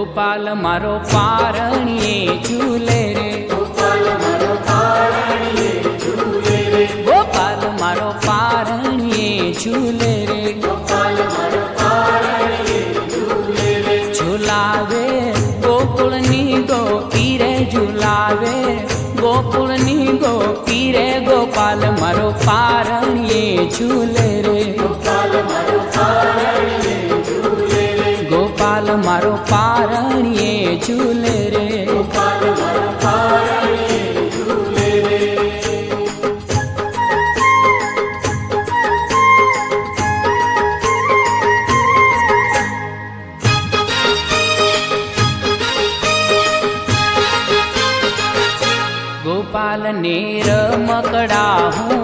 ગોપાલ મારો પારણીએ ઝૂલે રે, ગોપાલ મારો પારણીએ ઝૂલે રે, ગોપાલ મારો પારણીએ ઝૂલે રે, ગોપાલ મારો પારણીએ ઝૂલે રે, ઝુલાવે ગોકુળની ગોપી રે, ઝુલાવે ગોકુળની ગોપી રે, ગોપાલ મારો પારણીએ ઝૂલે રે, ગોપાલ મારો પારણીએ ઝૂલે રે, ગોપાલ મારો પારણીએ ઝૂલે રે. ગોપાલ મારો પારણીએ ઝૂલે રે. ગોપાલ ને રમકડા હું